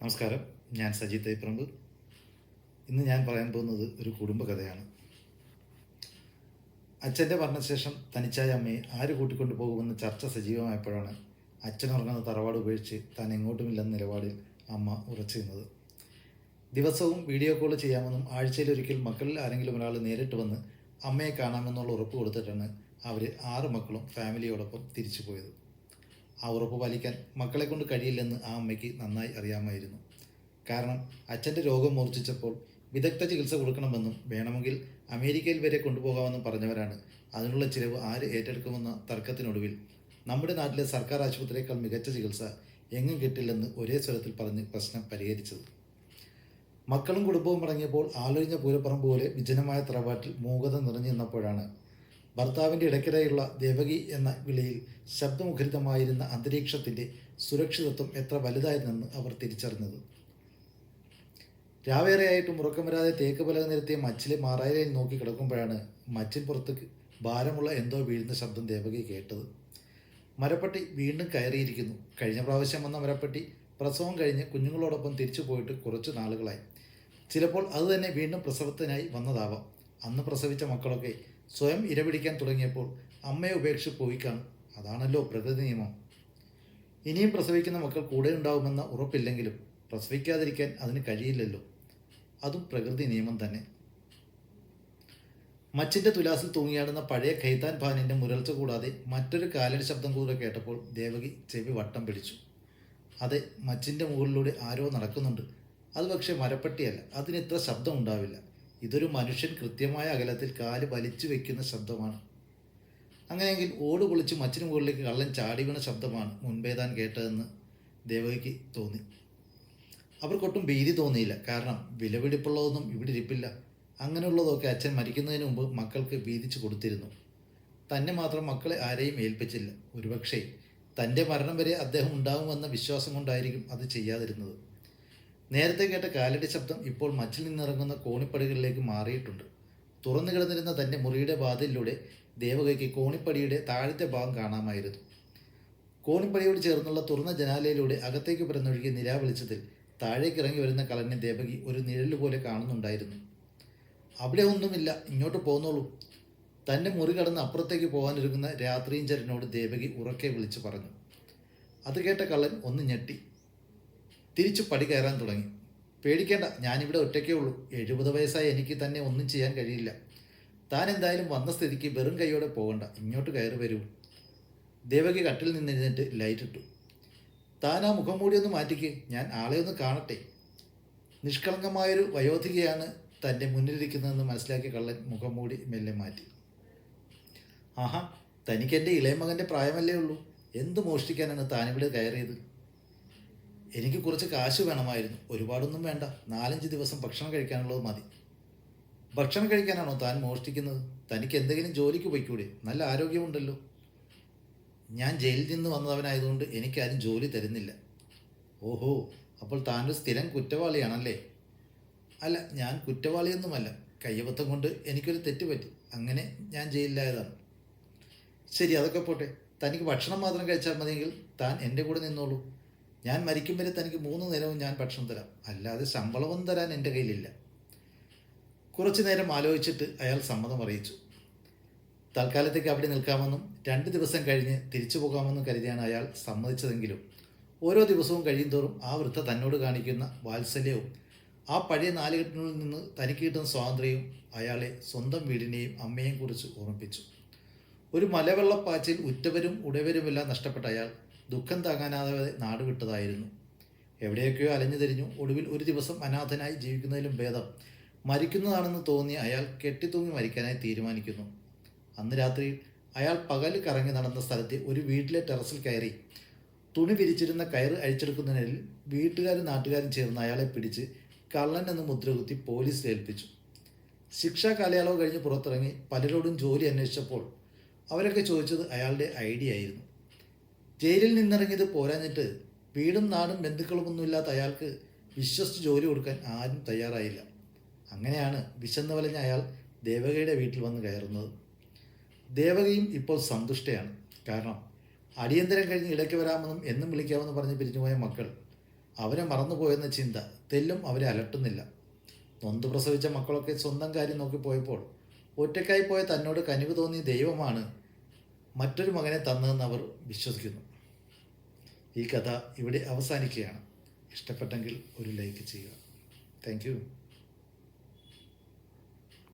നമസ്കാരം. ഞാൻ സജി തൈപ്പറമ്പ്. ഇന്ന് ഞാൻ പറയാൻ പോകുന്നത് ഒരു കുടുംബകഥയാണ്. അച്ഛൻ്റെ മരണശേഷം തനിച്ചായ അമ്മയെ ആര് കൂട്ടിക്കൊണ്ടു പോകുമെന്ന് ചർച്ച സജീവമായപ്പോഴാണ് അച്ഛനുറങ്ങുന്ന തറവാട് ഉപേക്ഷിച്ച് താൻ എങ്ങോട്ടുമില്ലെന്ന നിലപാടിൽ അമ്മ ഉറച്ചു നിന്നത്. ദിവസവും വീഡിയോ കോൾ ചെയ്യാമെന്നും ആഴ്ചയിലൊരിക്കൽ മക്കളിൽ ആരെങ്കിലും ഒരാൾ നേരിട്ട് വന്ന് അമ്മയെ കാണാമെന്നുള്ള ഉറപ്പ് കൊടുത്തിട്ടാണ് അവർ 6 മക്കളും ഫാമിലിയോടൊപ്പം തിരിച്ചു പോയത്. ആ ഉറപ്പ് പാലിക്കാൻ മക്കളെ കൊണ്ട് കഴിയില്ലെന്ന് ആ അമ്മയ്ക്ക് നന്നായി അറിയാമായിരുന്നു. കാരണം അച്ഛൻ്റെ രോഗം മൂർച്ഛിച്ചപ്പോൾ വിദഗ്ധ ചികിത്സ കൊടുക്കണമെന്നും വേണമെങ്കിൽ അമേരിക്കയിൽ വരെ കൊണ്ടുപോകാമെന്നും പറഞ്ഞവരാണ് അതിനുള്ള ചിലവ് ആര് ഏറ്റെടുക്കുമെന്ന തർക്കത്തിനൊടുവിൽ നമ്മുടെ നാട്ടിലെ സർക്കാർ ആശുപത്രിയേക്കാൾ മികച്ച ചികിത്സ എങ്ങും കിട്ടില്ലെന്ന് ഒരേ സ്വരത്തിൽ പറഞ്ഞ് പ്രശ്നം പരിഹരിച്ചത്. മക്കളും കുടുംബവും അടങ്ങിയപ്പോൾ ആളൊഴിഞ്ഞ പൂരപ്പറമ്പ് പോലെ വിജനമായ തറവാട്ടിൽ മൂകത നിറഞ്ഞു നിന്നപ്പോഴാണ് ഭർത്താവിൻ്റെ ഇടയ്ക്കിടെയുള്ള ദേവകി എന്ന വിളിയിൽ ശബ്ദമുഖരിതമായിരുന്ന അന്തരീക്ഷത്തിൻ്റെ സുരക്ഷിതത്വം എത്ര വലുതായിരുന്നെന്ന് അവർ തിരിച്ചറിഞ്ഞത്. രാവേറെയായിട്ടും ഉറക്കം വരാതെ തേക്ക് പലക നിരത്തിയ മച്ചിലെ മാറായിലയിൽ നോക്കി കിടക്കുമ്പോഴാണ് മച്ചിൻ പുറത്ത് ഭാരമുള്ള എന്തോ വീഴുന്ന ശബ്ദം ദേവകി കേട്ടത്. മരപ്പട്ടി വീണ്ടും കയറിയിരിക്കുന്നു. കഴിഞ്ഞ പ്രാവശ്യം വന്ന മരപ്പട്ടി പ്രസവം കഴിഞ്ഞ് കുഞ്ഞുങ്ങളോടൊപ്പം തിരിച്ചു പോയിട്ട് കുറച്ച് നാളുകളായി. ചിലപ്പോൾ അതുതന്നെ വീണ്ടും പ്രസവത്തിനായി വന്നതാവാം. അന്ന് പ്രസവിച്ച മക്കളൊക്കെ സ്വയം ഇരപിടിക്കാൻ തുടങ്ങിയപ്പോൾ അമ്മയെ ഉപേക്ഷിച്ച് പോയി കാണും. അതാണല്ലോ പ്രകൃതി നിയമം. ഇനിയും പ്രസവിക്കുന്ന മക്കൾ കൂടെ ഉണ്ടാവുമെന്ന ഉറപ്പില്ലെങ്കിലും പ്രസവിക്കാതിരിക്കാൻ അതിന് കഴിയില്ലല്ലോ. അതും പ്രകൃതി നിയമം തന്നെ. മച്ചിൻ്റെ തുലാസിൽ തൂങ്ങിയാടുന്ന പഴയ ഖൈത്താൻ ഭാനിൻ്റെ മുരൾച്ച കൂടാതെ മറ്റൊരു കാലടി ശബ്ദം കൂടെ കേട്ടപ്പോൾ ദേവകി ചെവി വട്ടം പിടിച്ചു. അതെ, മച്ചിൻ്റെ മുകളിലൂടെ ആരോ നടക്കുന്നുണ്ട്. അത് പക്ഷേ മരപ്പട്ടിയല്ല. അതിനിത്ര ശബ്ദം ഉണ്ടാവില്ല. ഇതൊരു മനുഷ്യൻ കൃത്യമായ അകലത്തിൽ കാല് വലിച്ചു വെക്കുന്ന ശബ്ദമാണ്. അങ്ങനെയെങ്കിൽ ഓട് പൊളിച്ച് മച്ചിന് മുകളിലേക്ക് കള്ളൻ ചാടി വീണ ശബ്ദമാണ് മുൻപേ താൻ കേട്ടതെന്ന് ദേവകിക്ക് തോന്നി. അവർക്കൊട്ടും ഭീതി തോന്നിയില്ല. കാരണം വിലപിടിപ്പുള്ളതൊന്നും ഇവിടെ ഇരിപ്പില്ല. അങ്ങനെയുള്ളതൊക്കെ അച്ഛൻ മരിക്കുന്നതിന് മുമ്പ് മക്കൾക്ക് വീതിച്ചു കൊടുത്തിരുന്നു. തന്നെ മാത്രം മക്കളെ ആരെയും ഏൽപ്പിച്ചില്ല. ഒരുപക്ഷെ തൻ്റെ മരണം വരെ അദ്ദേഹം ഉണ്ടാകുമെന്ന വിശ്വാസം കൊണ്ടായിരിക്കും അത് ചെയ്യാതിരുന്നത്. നേരത്തെ കേട്ട കാലടി ശബ്ദം ഇപ്പോൾ മച്ചിൽ നിന്നിറങ്ങുന്ന കോണിപ്പടികളിലേക്ക് മാറിയിട്ടുണ്ട്. തുറന്നു കിടന്നിരുന്ന തൻ്റെ മുറിയുടെ വാതിലിലൂടെ ദേവകയ്ക്ക് കോണിപ്പടിയുടെ താഴത്തെ ഭാഗം കാണാമായിരുന്നു. കോണിപ്പടിയോട് ചേർന്നുള്ള തുറന്ന ജനാലയിലൂടെ അകത്തേക്ക് പിറന്നൊഴുകിയ നിലാവെളിച്ചത്തിൽ താഴേക്ക് ഇറങ്ങി വരുന്ന കളനെ ദേവകി ഒരു നിഴലുപോലെ കാണുന്നുണ്ടായിരുന്നു. അവിടെ ഒന്നുമില്ല, ഇങ്ങോട്ട് പോന്നോളൂ. തൻ്റെ മുറി കടന്ന് അപ്പുറത്തേക്ക് പോകാനൊരുങ്ങുന്ന രാത്രിഞ്ചരനോട് ദേവകി ഉറക്കെ വിളിച്ചു പറഞ്ഞു. അത് കേട്ട കള്ളൻ ഒന്ന് ഞെട്ടി തിരിച്ചു പടി കയറാൻ തുടങ്ങി. പേടിക്കേണ്ട, ഞാനിവിടെ ഒറ്റയ്ക്കേ ഉള്ളൂ. 70 വയസ്സായി എനിക്ക് തന്നെ ഒന്നും ചെയ്യാൻ കഴിയില്ല. താൻ എന്തായാലും വന്ന സ്ഥിതിക്ക് വെറും കൈയോടെ പോകണ്ട, ഇങ്ങോട്ട് കയറി വരൂ. ദേവകി കട്ടിൽ നിന്നെഴുന്നേറ്റ് ലൈറ്റിട്ടു. താൻ ആ മുഖം മൂടി ഒന്ന് മാറ്റിക്ക്, ഞാൻ ആളെ ഒന്ന് കാണട്ടെ. നിഷ്കളങ്കമായൊരു വയോധികയാണ് തൻ്റെ മുന്നിലിരിക്കുന്നതെന്ന് മനസ്സിലാക്കിയ കള്ളൻ മുഖം മൂടി മെല്ലെ മാറ്റി. ആഹാ, തനിക്കെൻ്റെ ഇളയമകൻ്റെ പ്രായമല്ലേ ഉള്ളൂ. എന്ത് മോഷ്ടിക്കാനാണ് താനിവിടെ കയറിയത്? എനിക്ക് കുറച്ച് കാശ് വേണമായിരുന്നു. ഒരുപാടൊന്നും വേണ്ട, 4-5 ദിവസം ഭക്ഷണം കഴിക്കാനുള്ളത് മതി. ഭക്ഷണം കഴിക്കാനാണോ താൻ മോഷ്ടിക്കുന്നത്? തനിക്ക് എന്തെങ്കിലും ജോലിക്ക് പോയിക്കൂടെ? നല്ല ആരോഗ്യമുണ്ടല്ലോ. ഞാൻ ജയിലിൽ നിന്ന് വന്നവനായതുകൊണ്ട് എനിക്കാരും ജോലി തരുന്നില്ല. ഓഹോ, അപ്പോൾ താനൊരു സ്ഥിരം കുറ്റവാളിയാണല്ലേ? അല്ല, ഞാൻ കുറ്റവാളിയൊന്നുമല്ല. കയ്യബദ്ധം കൊണ്ട് എനിക്കൊരു തെറ്റ് പറ്റി. അങ്ങനെ ഞാൻ ജയിലിലായതാണ്. ശരി, അതൊക്കെ പോട്ടെ. തനിക്ക് ഭക്ഷണം മാത്രം കഴിച്ചാൽ മതിയെങ്കിൽ താൻ എൻ്റെ കൂടെ നിന്നോളൂ. ഞാൻ മരിക്കും വരെ തനിക്ക് 3 നേരവും ഞാൻ ഭക്ഷണം തരാം. അല്ലാതെ ശമ്പളമൊന്നും തരാൻ എൻ്റെ കയ്യിലില്ല. കുറച്ചു നേരം ആലോചിച്ചിട്ട് അയാൾ സമ്മതം അറിയിച്ചു. തൽക്കാലത്തേക്ക് അവിടെ നിൽക്കാമെന്നും 2 ദിവസം കഴിഞ്ഞ് തിരിച്ചു പോകാമെന്നും കരുതിയാണ് അയാൾ സമ്മതിച്ചതെങ്കിലും ഓരോ ദിവസവും കഴിയുന്തോറും ആ വൃദ്ധ തന്നോട് കാണിക്കുന്ന വാത്സല്യവും ആ പഴയ നാലുകെട്ടിനുള്ളിൽ നിന്ന് തനിക്ക് കിട്ടുന്ന സ്വാതന്ത്ര്യവും അയാളെ സ്വന്തം വീടിനെയും അമ്മയെയും കുറിച്ച് ഓർമ്മിപ്പിച്ചു. ഒരു മലവെള്ളപ്പാച്ചിൽ ഉറ്റവരും ഉടയവരുമെല്ലാം നഷ്ടപ്പെട്ട അയാൾ ദുഃഖം താങ്ങാനാകാതെ നാടുവിട്ടതായിരുന്നു. എവിടെയൊക്കെയോ അലഞ്ഞു തിരിഞ്ഞു. ഒടുവിൽ ഒരു ദിവസം അനാഥനായി ജീവിക്കുന്നതിലും ഭേദം മരിക്കുന്നതാണെന്ന് തോന്നി അയാൾ കെട്ടിത്തൂങ്ങി മരിക്കാനായി തീരുമാനിക്കുന്നു. അന്ന് രാത്രി അയാൾ പകൽ കറങ്ങി നടന്ന സ്ഥലത്തെ ഒരു വീട്ടിലെ ടെറസിൽ കയറി തുണി വിരിച്ചിരുന്ന കയറ് അഴിച്ചെടുക്കുന്നതിനിടയിൽ വീട്ടുകാരും നാട്ടുകാരും ചേർന്ന് അയാളെ പിടിച്ച് കള്ളൻ എന്ന് മുദ്രകുത്തി പോലീസിൽ ഏൽപ്പിച്ചു. ശിക്ഷാ കാലയളവ് കഴിഞ്ഞ് പുറത്തിറങ്ങി പലരോടും ജോലി അന്വേഷിച്ചപ്പോൾ അവരൊക്കെ ചോദിച്ചത് അയാളുടെ ഐഡിയ ആയിരുന്നു. ജയിലിൽ നിന്നിറങ്ങിയത് പോരാഞ്ഞിട്ട് വീടും നാടും ബന്ധുക്കളുമൊന്നുമില്ലാത്ത അയാൾക്ക് വിശ്വസിച്ച് ജോലി കൊടുക്കാൻ ആരും തയ്യാറായില്ല. അങ്ങനെയാണ് വിശന്ന് വലഞ്ഞ അയാൾ ദേവകയുടെ വീട്ടിൽ വന്ന് കയറുന്നത്. ദേവകയും ഇപ്പോൾ സന്തുഷ്ടയാണ്. കാരണം അടിയന്തരം കഴിഞ്ഞ് ഇടയ്ക്ക് വരാമെന്നും എന്നും വിളിക്കാമെന്ന് പറഞ്ഞ് പിരിഞ്ഞുപോയ മക്കൾ അവരെ മറന്നുപോയെന്ന ചിന്ത തെല്ലും അവരെ അലട്ടുന്നില്ല. നൊന്തു പ്രസവിച്ച മക്കളൊക്കെ സ്വന്തം കാര്യം നോക്കി പോയപ്പോൾ ഒറ്റയ്ക്കായി പോയ തന്നോട് കനിവ് തോന്നിയ ദൈവമാണ് മറ്റൊരു മകനെ തന്നതെന്ന് അവർ വിശ്വസിക്കുന്നു. ഈ കഥ ഇവിടെ അവസാനിക്കുകയാണ്. ഇഷ്ടപ്പെട്ടെങ്കിൽ ഒരു ലൈക്ക് ചെയ്യുക. Thank you.